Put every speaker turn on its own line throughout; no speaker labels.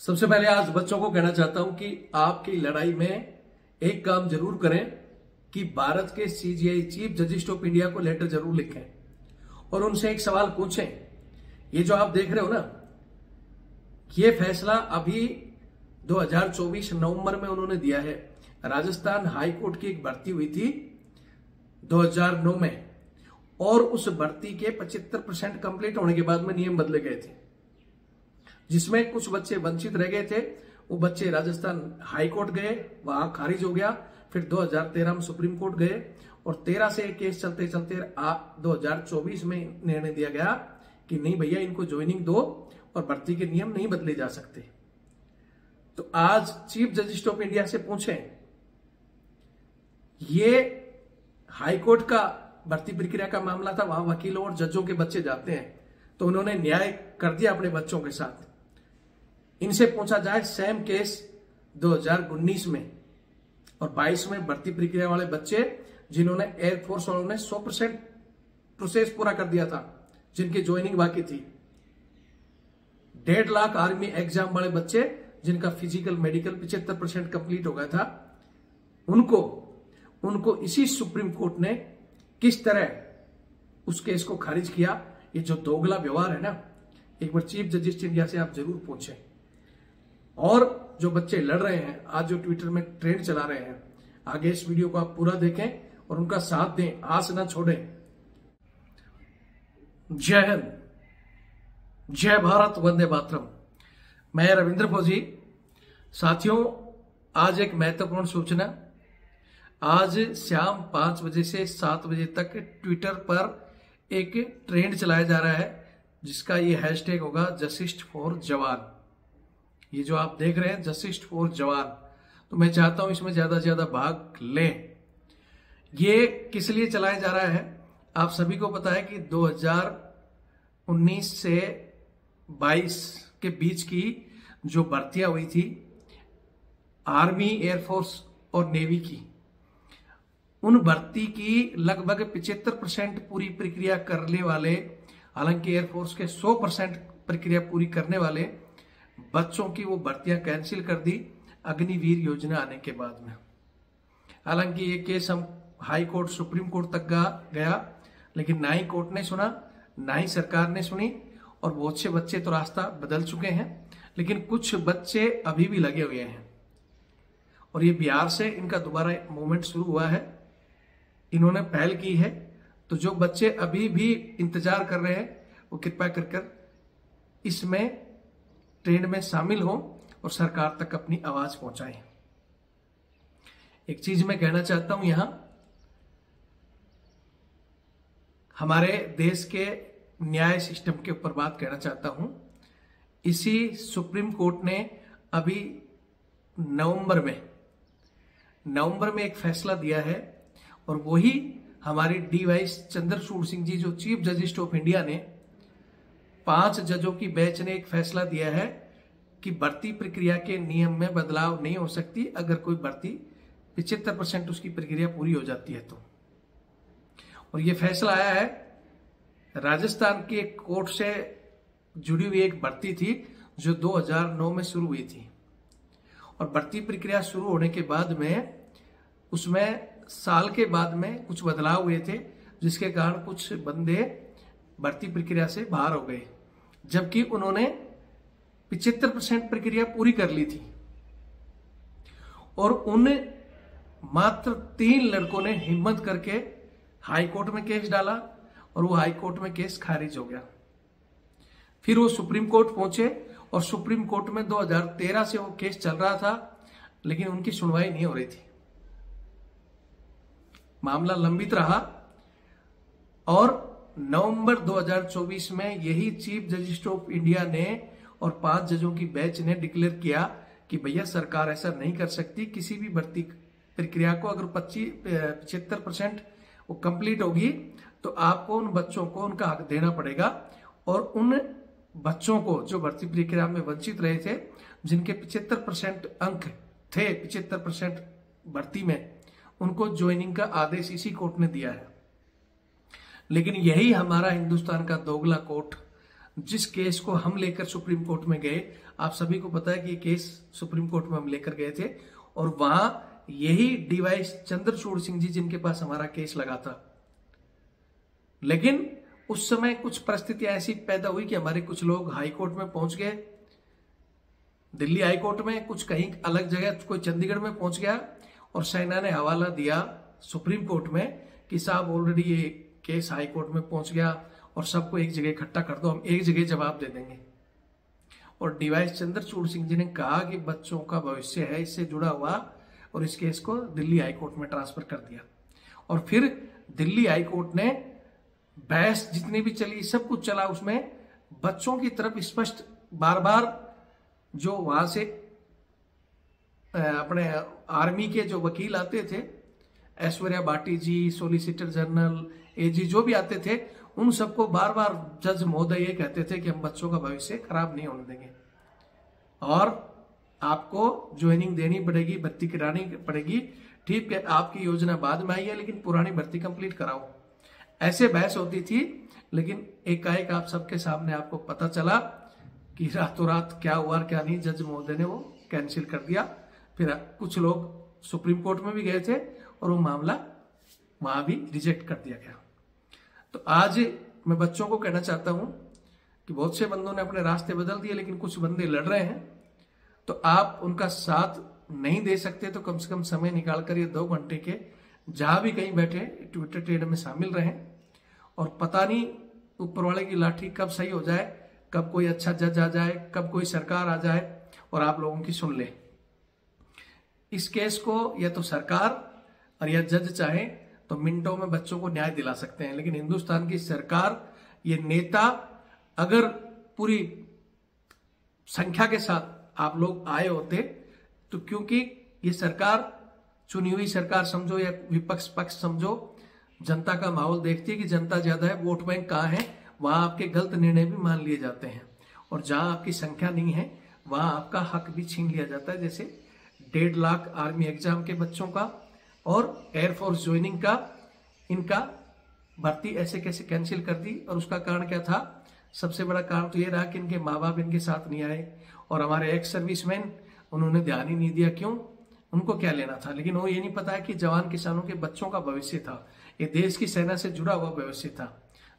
सबसे पहले आज बच्चों को कहना चाहता हूं कि आपकी लड़ाई में एक काम जरूर करें कि भारत के CGI chief justice of India को लेटर जरूर लिखें और उनसे एक सवाल पूछें। ये जो आप देख रहे हो ना, ये फैसला अभी 2024 नवंबर में उन्होंने दिया है। राजस्थान हाई कोर्ट की एक भर्ती हुई थी 2009 में और उस भर्ती के 75% कंप्लीट होने के बाद में नियम बदले गए थे, जिसमें कुछ बच्चे वंचित रह गए थे। वो बच्चे राजस्थान हाई कोर्ट गए, वहां खारिज हो गया। फिर 2013 में सुप्रीम कोर्ट गए और 13 से केस चलते चलते 2024 में निर्णय दिया गया कि नहीं भैया, इनको ज्वाइनिंग दो और भर्ती के नियम नहीं बदले जा सकते। तो आज चीफ जस्टिस ऑफ इंडिया से पूछें, ये हाई कोर्ट का भर्ती प्रक्रिया का मामला था, वहां वकीलों और जजों के बच्चे जाते हैं, तो उन्होंने न्याय कर दिया अपने बच्चों के साथ। इनसे पूछा जाए सेम केस 2019 में और 22 में भर्ती प्रक्रिया वाले बच्चे जिन्होंने एयरफोर्स वालों ने 100% प्रोसेस पूरा कर दिया था, जिनकी ज्वाइनिंग बाकी थी। 1.5 लाख आर्मी एग्जाम वाले बच्चे जिनका फिजिकल मेडिकल 75% कंप्लीट हो गया था, उनको इसी सुप्रीम कोर्ट ने किस तरह उस केस को खारिज किया। ये जो दोगला व्यवहार है ना, एक बार चीफ जस्टिस इंडिया से आप जरूर पूछें। और जो बच्चे लड़ रहे हैं, आज जो ट्विटर में ट्रेंड चला रहे हैं, आगे इस वीडियो को आप पूरा देखें और उनका साथ दें, आस ना छोड़ें। जय हिंद, जय भारत, वंदे मातरम। मैं रविंद्र फौजी। साथियों, आज एक महत्वपूर्ण सूचना। आज शाम 5 बजे से 7 बजे तक ट्विटर पर एक ट्रेंड चलाया जा रहा है, जिसका ये हैशटैग होगा जस्टिस फॉर जवान। ये जो आप देख रहे हैं जस्टिस फॉर जवान, तो मैं चाहता हूं इसमें ज्यादा से ज्यादा भाग लें। ये किस लिए चलाया जा रहा है? आप सभी को पता है कि 2019 से 22 के बीच की जो भर्तियां हुई थी आर्मी, एयरफोर्स और नेवी की, उन भर्ती की लगभग 75% पूरी प्रक्रिया करने वाले, हालांकि एयरफोर्स के 100% प्रक्रिया पूरी करने वाले बच्चों की वो भर्तियां कैंसिल कर दी अग्निवीर योजना आने के बाद में। हालांकि ये केस हम हाई कोर्ट, सुप्रीम कोर्ट तक गया, लेकिन ना ही कोर्ट ने सुना, ना ही सरकार ने सुनी। और बहुत से बच्चे तो रास्ता बदल चुके हैं, लेकिन कुछ बच्चे अभी भी लगे हुए हैं। और ये बिहार से इनका दोबारा मूवमेंट शुरू हुआ है, इन्होंने पहल की है। तो जो बच्चे अभी भी इंतजार कर रहे हैं, वो कृपया कर इसमें ट्रेंड में शामिल हो और सरकार तक अपनी आवाज पहुंचाएं। एक चीज मैं कहना चाहता हूं, यहां हमारे देश के न्याय सिस्टम के ऊपर बात कहना चाहता हूं। इसी सुप्रीम कोर्ट ने अभी नवंबर में एक फैसला दिया है और वही हमारे डी.वाई. चंद्रचूड़ सिंह जी, जो चीफ जस्टिस ऑफ इंडिया ने 5 जजों की बेंच ने एक फैसला दिया है कि भर्ती प्रक्रिया के नियम में बदलाव नहीं हो सकती अगर कोई भर्ती 75% उसकी प्रक्रिया पूरी हो जाती है तो। और ये फैसला आया है राजस्थान की एक कोर्ट से जुड़ी हुई एक भर्ती थी जो 2009 में शुरू हुई थी। और भर्ती प्रक्रिया शुरू होने के बाद में उसमें साल के बाद में कुछ बदलाव हुए थे, जिसके कारण कुछ बंदे भर्ती प्रक्रिया से बाहर हो गए, जबकि उन्होंने 75% प्रक्रिया पूरी कर ली थी। और उन मात्र 3 लड़कों ने हिम्मत करके हाई कोर्ट में केस डाला और वो हाई कोर्ट में केस खारिज हो गया। फिर वो सुप्रीम कोर्ट पहुंचे और सुप्रीम कोर्ट में 2013 से वो केस चल रहा था, लेकिन उनकी सुनवाई नहीं हो रही थी। मामला लंबित रहा और नवंबर 2024 में यही चीफ जस्टिस ऑफ इंडिया ने और 5 जजों की बेंच ने डिक्लेयर किया कि भैया, सरकार ऐसा नहीं कर सकती। किसी भी भर्ती प्रक्रिया को अगर 75% वो कंप्लीट होगी तो आपको उन बच्चों को उनका हक देना पड़ेगा। और उन बच्चों को जो भर्ती प्रक्रिया में वंचित रहे थे, जिनके 75% अंक थे 75% भर्ती में, उनको ज्वाइनिंग का आदेश इसी कोर्ट ने दिया है। लेकिन यही हमारा हिंदुस्तान का दोगला कोर्ट जिस केस को हम लेकर सुप्रीम कोर्ट में गए, आप सभी को पता है कि ये केस सुप्रीम कोर्ट में हम लेकर गए थे और वहां यही डीवाई चंद्रचूड़ सिंह जी जिनके पास हमारा केस लगा था। लेकिन उस समय कुछ परिस्थितियां ऐसी पैदा हुई कि हमारे कुछ लोग हाई कोर्ट में पहुंच गए, दिल्ली हाई कोर्ट में, कुछ कहीं अलग जगह, कोई चंडीगढ़ में पहुंच गया और सेना ने हवाला दिया सुप्रीम कोर्ट में कि साहब ऑलरेडी ये केस हाई कोर्ट में पहुंच गया और सबको एक जगह इकट्ठा कर दो, हम एक जगह जवाब दे देंगे। और डीवाई चंद्रचूड़ सिंह जी ने कहा कि बच्चों का भविष्य है इससे जुड़ा हुआ, और इस केस को दिल्ली हाई कोर्ट में ट्रांसफर कर दिया। और फिर दिल्ली हाई कोर्ट ने बहस जितनी भी चली, सब कुछ चला, उसमें बच्चों की तरफ स्पष्ट बार बार जो वहां से अपने आर्मी के जो वकील आते थे, ऐश्वर्या भाटी जी, सोलिसिटर जनरल, एजी जो भी आते थे, उन सबको बार बार जज महोदय ये कहते थे कि हम बच्चों का भविष्य खराब नहीं होने देंगे और आपको ज्वाइनिंग देनी पड़ेगी, भर्ती करानी पड़ेगी। ठीक है, आपकी योजना बाद में आई है लेकिन पुरानी भर्ती कंप्लीट कराओ। ऐसे बहस होती थी, लेकिन एकाएक आप सबके सामने आपको पता चला कि रातों रात क्या हुआ और क्या नहीं, जज महोदय ने वो कैंसिल कर दिया। फिर कुछ लोग सुप्रीम कोर्ट में भी गए थे और वो मामला वहां भी रिजेक्ट कर दिया गया। तो आज मैं बच्चों को कहना चाहता हूं कि बहुत से बंदों ने अपने रास्ते बदल दिए, लेकिन कुछ बंदे लड़ रहे हैं, तो आप उनका साथ नहीं दे सकते तो कम से कम समय निकालकर ये 2 घंटे के जहां भी कहीं बैठे ट्विटर ट्रेड में शामिल रहें। और पता नहीं ऊपर वाले की लाठी कब सही हो जाए, कब कोई अच्छा जज आ जाए, कब कोई सरकार आ जाए और आप लोगों की सुन ले। इस केस को या तो सरकार और या जज चाहे तो मिनटों में बच्चों को न्याय दिला सकते हैं, लेकिन हिंदुस्तान की सरकार, ये नेता अगर पूरी संख्या के साथ आप लोग आए होते तो, क्योंकि ये सरकार चुनी हुई सरकार समझो या विपक्ष पक्ष समझो, जनता का माहौल देखती है कि जनता ज्यादा है, वोट बैंक कहाँ है, वहां आपके गलत निर्णय भी मान लिए जाते हैं। और जहां आपकी संख्या नहीं है वहां आपका हक भी छीन लिया जाता है। जैसे 1.5 लाख आर्मी एग्जाम के बच्चों का और एयरफोर्स ज्वाइनिंग का, इनका भर्ती ऐसे कैसे कैंसिल कर दी। और उसका कारण क्या था? सबसे बड़ा कारण तो ये रहा कि इनके माँ बाप इनके साथ नहीं आए और हमारे एक्स सर्विसमैन, उन्होंने ध्यान ही नहीं दिया। क्यों? उनको क्या लेना था? लेकिन वो ये नहीं पता है कि जवान किसानों के बच्चों का भविष्य था, ये देश की सेना से जुड़ा हुआ भविष्य था,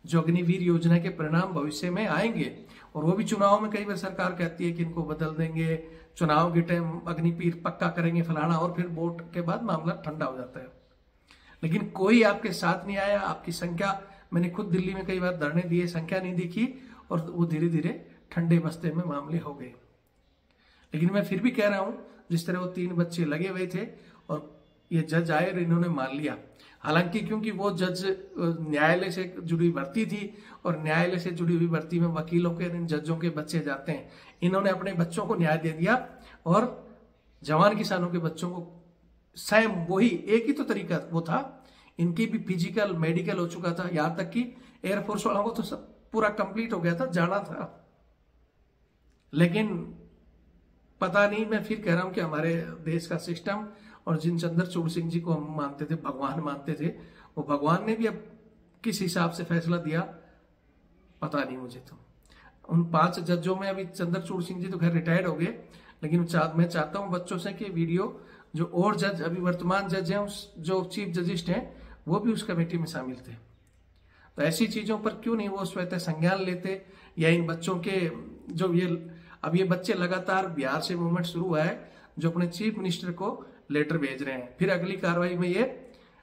जो अग्निवीर योजना के परिणाम भविष्य में आएंगे। और वो भी चुनाव में कई बार सरकार कहती है कि इनको बदल देंगे, चुनाव के टाइम अग्निवीर पक्का करेंगे फलाना, और फिर वोट के बाद मामला ठंडा हो जाता है। लेकिन कोई आपके साथ नहीं आया। आपकी संख्या, मैंने खुद दिल्ली में कई बार धरने दिए, संख्या नहीं दिखी और वो धीरे धीरे ठंडे बस्ते में मामले हो गए। लेकिन मैं फिर भी कह रहा हूं, जिस तरह वो 3 बच्चे लगे हुए थे और ये जज आए और इन्होंने मान लिया। हालांकि क्योंकि वो जज न्यायालय से जुड़ी भर्ती थी और न्यायालय से जुड़ी हुई भर्ती में वकीलों के, इन जजों के बच्चे जाते हैं। इन्होंने अपने बच्चों को न्याय दे दिया और जवान किसानों के बच्चों को सेम वही, एक ही तो तरीका वो था। इनकी भी फिजिकल मेडिकल हो चुका था, यहां तक कि एयरफोर्स वालों को तो सब पूरा कंप्लीट हो गया था, जाना था। लेकिन पता नहीं, मैं फिर कह रहा हूं कि हमारे देश का सिस्टम, और जिन चंद्रचूड़ सिंह जी को हम मानते थे, भगवान मानते थे, वो भगवान ने भी अब किस हिसाब से फैसला दिया पता नहीं मुझे। तो उन 5 जजों में अभी चंद्रचूड़ सिंह जी तो खैर रिटायर्ड हो गए, लेकिन मैं चाहता हूं बच्चों से कि वीडियो जो और जज अभी वर्तमान जज हैं, जो चीफ जजिस्ट हैं, वो भी उस कमेटी में शामिल थे। तो ऐसी चीजों पर क्यों नहीं वो स्वतः संज्ञान लेते, या इन बच्चों के जो ये बच्चे लगातार बिहार से मूवमेंट शुरू हुआ है, जो अपने चीफ मिनिस्टर को लेटर भेज रहे हैं, फिर अगली कार्रवाई में ये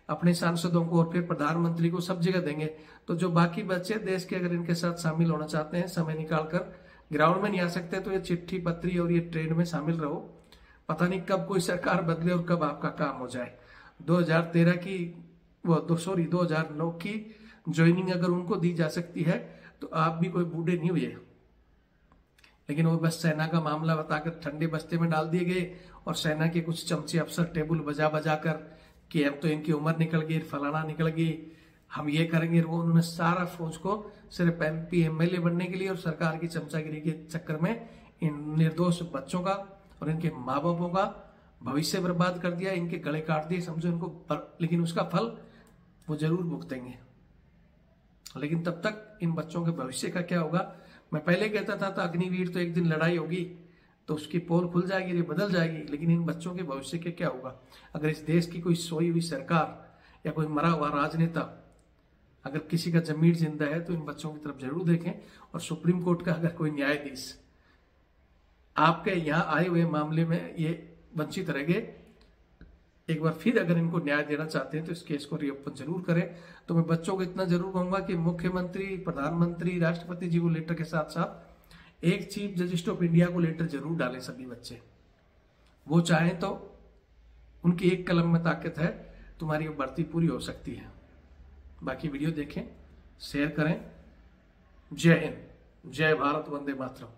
अपने सांसदों को और फिर प्रधानमंत्री को सब जगह देंगे। तो जो बाकी बच्चे देश के अगर इनके साथ शामिल होना चाहते हैं, समय निकालकर ग्राउंड में नहीं आ सकते, तो ये चिट्ठी पत्री और ये ट्रेड में शामिल रहो। पता नहीं कब कोई सरकार बदले और कब आपका काम हो जाए। 2013 की 2009 की ज्वाइनिंग अगर उनको दी जा सकती है तो आप भी कोई बूढ़े नहीं हुए। लेकिन वो बस सेना का मामला बताकर ठंडे बस्ते में डाल दिए गए और सेना के कुछ चमचे अफसर टेबल बजा बजा कर कि अब तो इनकी उम्र निकल गई, फलाना निकल गई, हम ये करेंगे वो। उन्होंने सारा फौज को सिर्फ MP MLA बनने के लिए और सरकार की चमचागिरी के चक्कर में इन निर्दोष बच्चों का और इनके माँ बापों का भविष्य बर्बाद कर दिया, इनके गले काट दिए, समझो इनको। लेकिन उसका फल वो जरूर भुगतेंगे। लेकिन तब तक इन बच्चों के भविष्य का क्या होगा, मैं पहले कहता था अग्निवीर तो एक दिन लड़ाई होगी तो उसकी पोल खुल जाएगी, ये बदल जाएगी, लेकिन इन बच्चों के भविष्य के क्या होगा? अगर इस देश की कोई सोई हुई सरकार या कोई मरा हुआ राजनेता अगर किसी का जमीर जिंदा है तो इन बच्चों की तरफ जरूर देखें। और सुप्रीम कोर्ट का अगर कोई न्यायाधीश आपके यहाँ आए हुए मामले में ये वंचित रह गए, एक बार फिर अगर इनको न्याय देना चाहते हैं तो इस केस को रीओपन जरूर करें। तो मैं बच्चों को इतना जरूर कहूंगा कि मुख्यमंत्री, प्रधानमंत्री, राष्ट्रपति जी को लेटर के साथ साथ एक चीफ जस्टिस ऑफ इंडिया को लेटर जरूर डालें सभी बच्चे। वो चाहें तो उनकी एक कलम में ताकत है, तुम्हारी भर्ती पूरी हो सकती है। बाकी वीडियो देखें, शेयर करें। जय हिंद, जय भारत, वंदे मातरम।